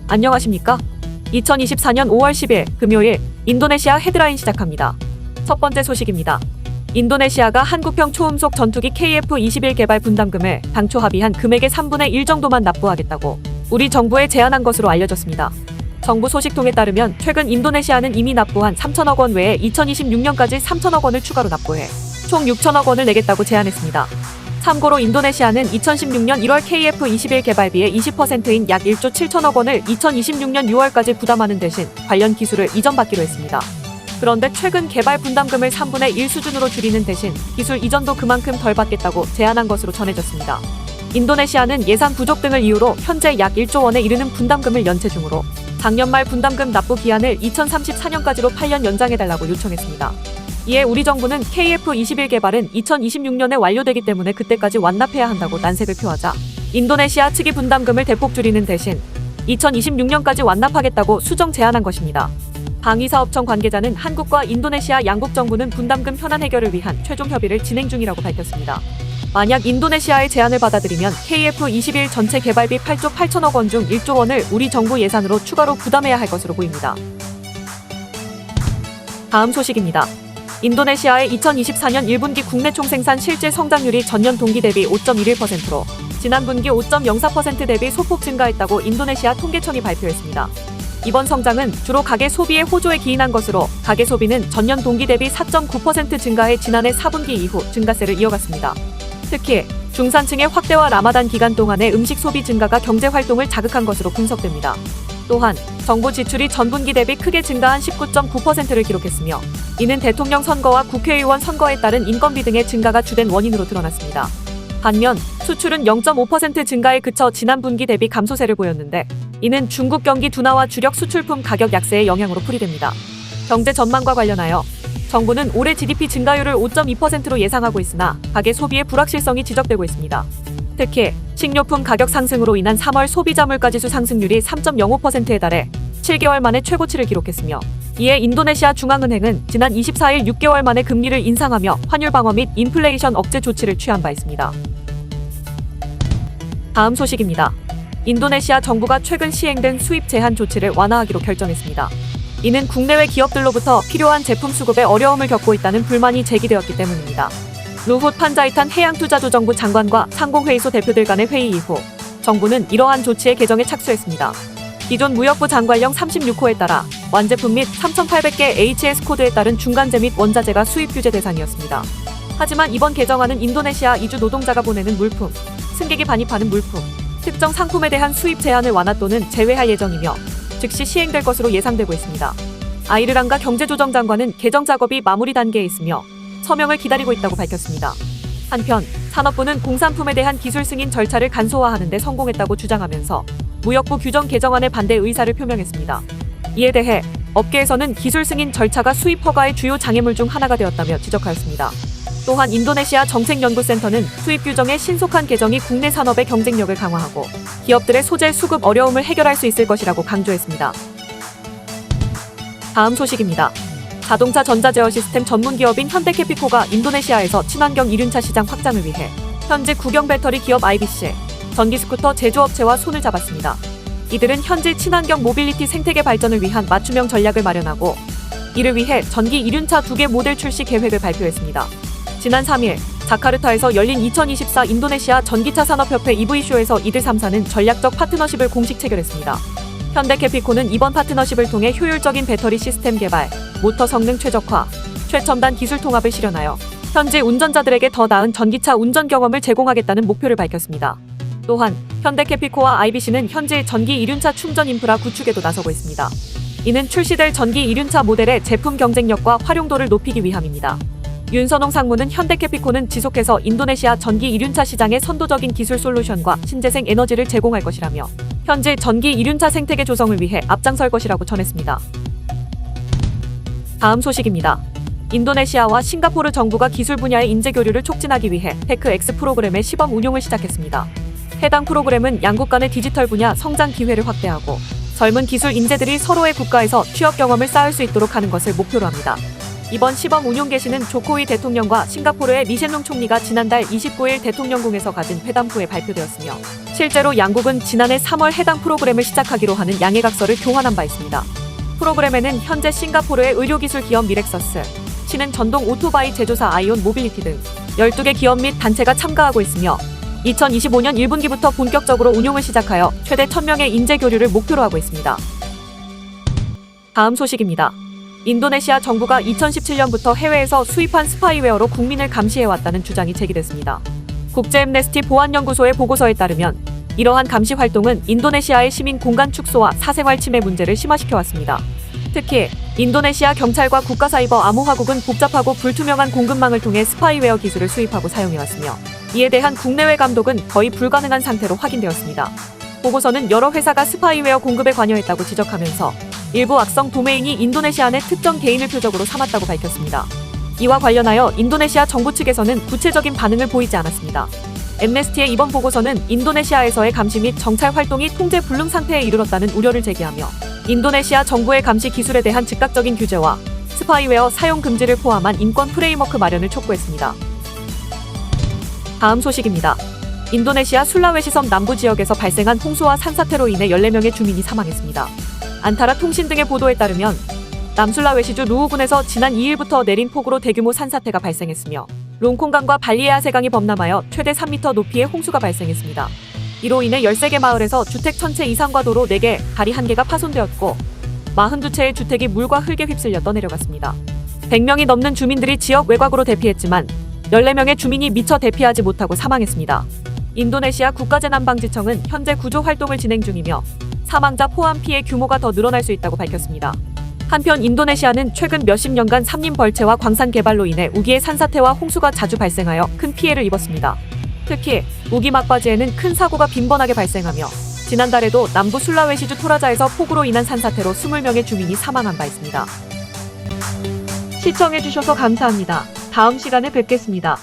안녕하십니까? 2024년 5월 10일 금요일 인도네시아 헤드라인 시작합니다. 첫 번째 소식입니다. 인도네시아가 한국형 초음속 전투기 KF-21 개발 분담금을 당초 합의한 금액의 3분의 1 정도만 납부하겠다고 우리 정부에 제안한 것으로 알려졌습니다. 정부 소식통에 따르면 최근 인도네시아는 이미 납부한 3천억 원 외에 2026년까지 3천억 원을 추가로 납부해 총 6천억 원을 내겠다고 제안했습니다. 참고로 인도네시아는 2016년 1월 KF-21 개발비의 20%인 약 1조 7천억 원을 2026년 6월까지 부담하는 대신 관련 기술을 이전받기로 했습니다. 그런데 최근 개발 분담금을 3분의 1 수준으로 줄이는 대신 기술 이전도 그만큼 덜 받겠다고 제안한 것으로 전해졌습니다. 인도네시아는 예산 부족 등을 이유로 현재 약 1조 원에 이르는 분담금을 연체 중으로 작년 말 분담금 납부 기한을 2034년까지로 8년 연장해달라고 요청했습니다. 이에 우리 정부는 KF-21 개발은 2026년에 완료되기 때문에 그때까지 완납해야 한다고 난색을 표하자 인도네시아 측이 분담금을 대폭 줄이는 대신 2026년까지 완납하겠다고 수정 제안한 것입니다. 방위사업청 관계자는 한국과 인도네시아 양국 정부는 분담금 현안 해결을 위한 최종 협의를 진행 중이라고 밝혔습니다. 만약 인도네시아의 제안을 받아들이면 KF-21 전체 개발비 8조 8천억 원 중 1조 원을 우리 정부 예산으로 추가로 부담해야 할 것으로 보입니다. 다음 소식입니다. 인도네시아의 2024년 1분기 국내 총생산 실질 성장률이 전년 동기 대비 5.11%로 지난 분기 5.04% 대비 소폭 증가했다고 인도네시아 통계청이 발표했습니다. 이번 성장은 주로 가계 소비에 호조에 기인한 것으로 가계 소비는 전년 동기 대비 4.9% 증가해 지난해 4분기 이후 증가세를 이어갔습니다. 특히 중산층의 확대와 라마단 기간 동안의 음식 소비 증가가 경제 활동을 자극한 것으로 분석됩니다. 또한 정부 지출이 전분기 대비 크게 증가한 19.9%를 기록했으며 이는 대통령 선거와 국회의원 선거에 따른 인건비 등의 증가가 주된 원인으로 드러났습니다. 반면 수출은 0.5% 증가에 그쳐 지난 분기 대비 감소세를 보였는데 이는 중국 경기 둔화와 주력 수출품 가격 약세의 영향으로 풀이됩니다. 경제 전망과 관련하여 정부는 올해 GDP 증가율을 5.2%로 예상하고 있으나 가계 소비의 불확실성이 지적되고 있습니다. 특히 식료품 가격 상승으로 인한 3월 소비자 물가지수 상승률이 3.05%에 달해 7개월 만에 최고치를 기록했으며 이에 인도네시아 중앙은행은 지난 24일 6개월 만에 금리를 인상하며 환율 방어 및 인플레이션 억제 조치를 취한 바 있습니다. 다음 소식입니다. 인도네시아 정부가 최근 시행된 수입 제한 조치를 완화하기로 결정했습니다. 이는 국내외 기업들로부터 필요한 제품 수급에 어려움을 겪고 있다는 불만이 제기되었기 때문입니다. 루훗 판자이탄 해양투자조정부 장관과 상공회의소 대표들 간의 회의 이후 정부는 이러한 조치의 개정에 착수했습니다. 기존 무역부 장관령 36호에 따라 완제품 및 3,800개 HS 코드에 따른 중간재 및 원자재가 수입 규제 대상이었습니다. 하지만 이번 개정안은 인도네시아 이주 노동자가 보내는 물품, 승객이 반입하는 물품, 특정 상품에 대한 수입 제한을 완화 또는 제외할 예정이며 즉시 시행될 것으로 예상되고 있습니다. 아이르랑가 경제조정장관은 개정 작업이 마무리 단계에 있으며 서명을 기다리고 있다고 밝혔습니다. 한편 산업부는 공산품에 대한 기술 승인 절차를 간소화하는 데 성공했다고 주장하면서 무역부 규정 개정안에 반대 의사를 표명했습니다. 이에 대해 업계에서는 기술 승인 절차가 수입 허가의 주요 장애물 중 하나가 되었다며 지적하였습니다. 또한 인도네시아 정책연구센터는 수입 규정의 신속한 개정이 국내 산업의 경쟁력을 강화하고 기업들의 소재 수급 어려움을 해결할 수 있을 것이라고 강조했습니다. 다음 소식입니다. 자동차 전자제어 시스템 전문 기업인 현대캐피코가 인도네시아에서 친환경 이륜차 시장 확장을 위해 현지 국영 배터리 기업 IBC, 전기 스쿠터 제조업체와 손을 잡았습니다. 이들은 현지 친환경 모빌리티 생태계 발전을 위한 맞춤형 전략을 마련하고 이를 위해 전기 이륜차 2개 모델 출시 계획을 발표했습니다. 지난 3일 자카르타에서 열린 2024 인도네시아 전기차 산업협회 EV쇼에서 이들 3사는 전략적 파트너십을 공식 체결했습니다. 현대캐피코는 이번 파트너십을 통해 효율적인 배터리 시스템 개발, 모터 성능 최적화, 최첨단 기술 통합을 실현하여 현지 운전자들에게 더 나은 전기차 운전 경험을 제공하겠다는 목표를 밝혔습니다. 또한 현대캐피코와 IBC는 현지 전기 이륜차 충전 인프라 구축에도 나서고 있습니다. 이는 출시될 전기 이륜차 모델의 제품 경쟁력과 활용도를 높이기 위함입니다. 윤선홍 상무는 현대캐피코는 지속해서 인도네시아 전기 이륜차 시장에 선도적인 기술 솔루션과 신재생 에너지를 제공할 것이라며 현지 전기 이륜차 생태계 조성을 위해 앞장설 것이라고 전했습니다. 다음 소식입니다. 인도네시아와 싱가포르 정부가 기술 분야의 인재 교류를 촉진하기 위해 테크X 프로그램의 시범 운용을 시작했습니다. 해당 프로그램은 양국 간의 디지털 분야 성장 기회를 확대하고 젊은 기술 인재들이 서로의 국가에서 취업 경험을 쌓을 수 있도록 하는 것을 목표로 합니다. 이번 시범 운용 개시는 조코위 대통령과 싱가포르의 리셰룽 총리가 지난달 29일 대통령궁에서 가진 회담 후에 발표되었으며 실제로 양국은 지난해 3월 해당 프로그램을 시작하기로 하는 양해각서를 교환한 바 있습니다. 프로그램에는 현재 싱가포르의 의료기술 기업 미렉서스, 치는 전동 오토바이 제조사 아이온 모빌리티 등 12개 기업 및 단체가 참가하고 있으며 2025년 1분기부터 본격적으로 운용을 시작하여 최대 1000명의 인재 교류를 목표로 하고 있습니다. 다음 소식입니다. 인도네시아 정부가 2017년부터 해외에서 수입한 스파이웨어로 국민을 감시해왔다는 주장이 제기됐습니다. 국제엠네스티 보안연구소의 보고서에 따르면 이러한 감시 활동은 인도네시아의 시민 공간 축소와 사생활 침해 문제를 심화시켜왔습니다. 특히 인도네시아 경찰과 국가사이버 암호화국은 복잡하고 불투명한 공급망을 통해 스파이웨어 기술을 수입하고 사용해왔으며 이에 대한 국내외 감독은 거의 불가능한 상태로 확인되었습니다. 보고서는 여러 회사가 스파이웨어 공급에 관여했다고 지적하면서 일부 악성 도메인이 인도네시아 내 특정 개인을 표적으로 삼았다고 밝혔습니다. 이와 관련하여 인도네시아 정부 측에서는 구체적인 반응을 보이지 않았습니다. 엠네스티의 이번 보고서는 인도네시아에서의 감시 및 정찰 활동이 통제 불능 상태에 이르렀다는 우려를 제기하며 인도네시아 정부의 감시 기술에 대한 즉각적인 규제와 스파이웨어 사용 금지를 포함한 인권 프레임워크 마련을 촉구했습니다. 다음 소식입니다. 인도네시아 술라웨시 섬 남부 지역에서 발생한 홍수와 산사태로 인해 14명의 주민이 사망했습니다. 안타라 통신 등의 보도에 따르면 남술라웨시주 루우군에서 지난 2일부터 내린 폭우로 대규모 산사태가 발생했으며 롱콩강과 발리에아세강이 범람하여 최대 3m 높이의 홍수가 발생했습니다. 이로 인해 13개 마을에서 주택 1000채 이상과 도로 4개, 다리 1개가 파손되었고 42채의 주택이 물과 흙에 휩쓸려 떠내려갔습니다. 100명이 넘는 주민들이 지역 외곽으로 대피했지만 14명의 주민이 미처 대피하지 못하고 사망했습니다. 인도네시아 국가재난방지청은 현재 구조 활동을 진행 중이며 사망자 포함 피해 규모가 더 늘어날 수 있다고 밝혔습니다. 한편 인도네시아는 최근 몇십 년간 산림 벌채와 광산 개발로 인해 우기의 산사태와 홍수가 자주 발생하여 큰 피해를 입었습니다. 특히 우기 막바지에는 큰 사고가 빈번하게 발생하며 지난달에도 남부 술라웨시주 토라자에서 폭우로 인한 산사태로 20명의 주민이 사망한 바 있습니다. 시청해주셔서 감사합니다. 다음 시간에 뵙겠습니다.